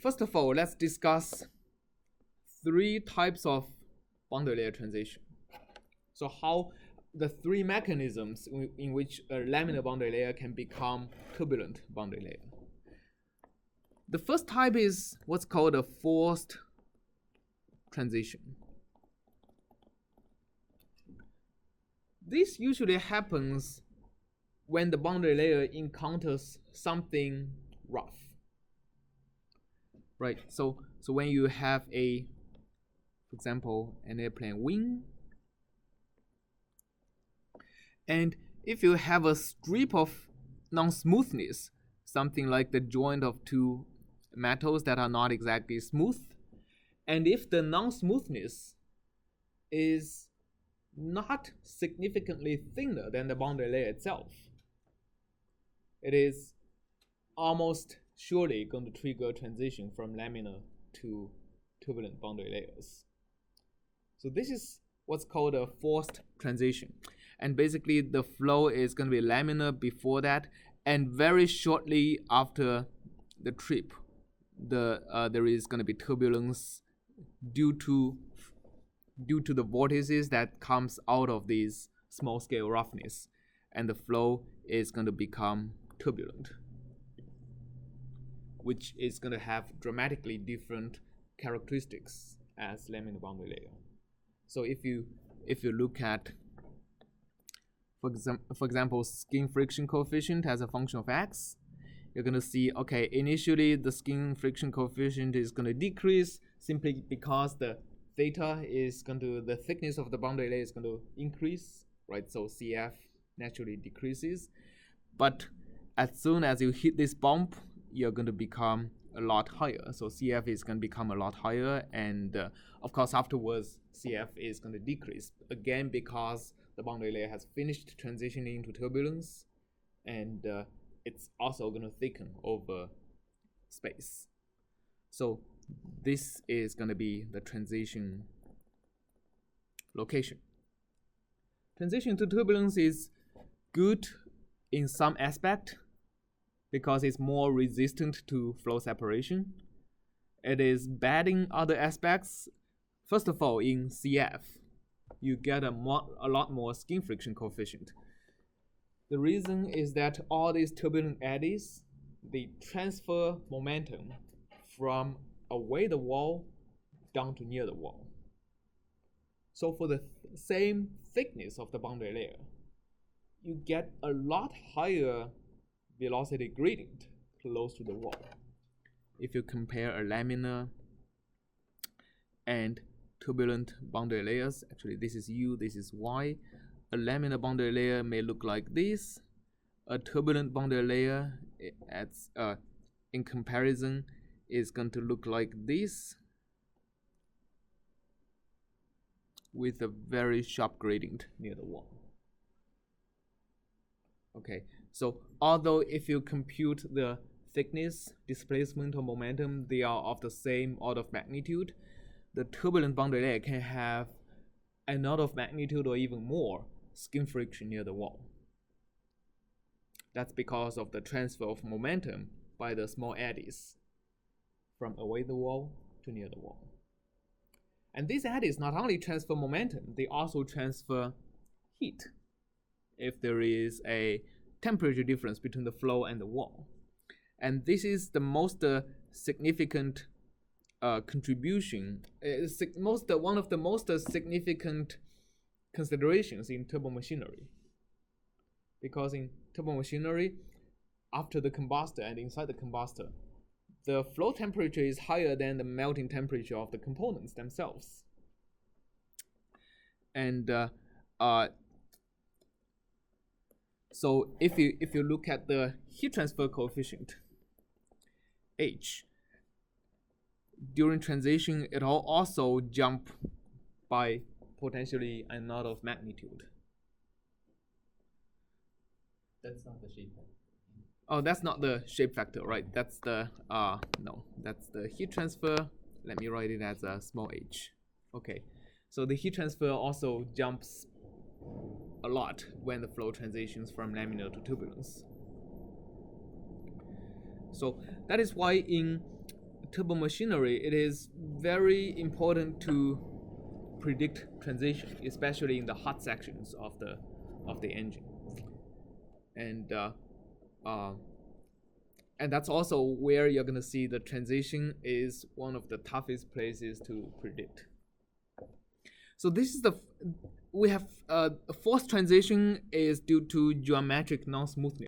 first of all, let's discuss three types of boundary layer transition. So how the three mechanisms in which a laminar boundary layer can become turbulent boundary layer. The first type is what's called a forced transition. This usually happens when the boundary layer encounters something rough. Right, so when you have a, for example, an airplane wing, and if you have a strip of non-smoothness, something like the joint of two metals that are not exactly smooth, and if the non-smoothness is not significantly thinner than the boundary layer itself, it is almost surely going to trigger a transition from laminar to turbulent boundary layers. So this is what's called a forced transition. And basically the flow is going to be laminar before that, and very shortly after the trip, there is going to be turbulence due to the vortices that comes out of these small scale roughness, and the flow is going to become turbulent, which is going to have dramatically different characteristics as laminar boundary layer. So if you look at, for example, skin friction coefficient as a function of x, you're going to see, okay, initially the skin friction coefficient is going to decrease simply because the the thickness of the boundary layer is going to increase, right? So CF naturally decreases. But as soon as you hit this bump, you're going to become a lot higher. So CF is going to become a lot higher, and of course afterwards CF is going to decrease again because the boundary layer has finished transitioning into turbulence, and it's also going to thicken over space. So this is going to be the transition location. Transition to turbulence is good in some aspect because it's more resistant to flow separation. It is bad in other aspects. First of all, in CF, you get a lot more skin friction coefficient. The reason is that all these turbulent eddies, they transfer momentum from away the wall down to near the wall. So for the same thickness of the boundary layer, you get a lot higher velocity gradient close to the wall. If you compare a laminar and turbulent boundary layers, actually this is U, this is Y. A laminar boundary layer may look like this. A turbulent boundary layer, in comparison, is going to look like this, with a very sharp gradient near the wall. Okay, so although if you compute the thickness, displacement, or momentum, they are of the same order of magnitude, the turbulent boundary layer can have an order of magnitude or even more skin friction near the wall. That's because of the transfer of momentum by the small eddies from away the wall to near the wall. And these eddies not only transfer momentum, they also transfer heat if there is a temperature difference between the flow and the wall. And this is the most significant contribution, one of the most significant considerations in turbomachinery. Because in turbomachinery, after the combustor and inside the combustor, the flow temperature is higher than the melting temperature of the components themselves. And so if you look at the heat transfer coefficient, H, during transition, it will also jump by potentially an order of magnitude. That's not the shape factor. Oh, that's not the shape factor, right? That's the, no, that's the heat transfer. Let me write it as a small h. Okay, so the heat transfer also jumps a lot when the flow transitions from laminar to turbulence. So that is why in turbo machinery, it is very important to predict transition, especially in the hot sections of the engine. And that's also where you're gonna see the transition is one of the toughest places to predict. So this is we have forced transition is due to geometric non-smoothness.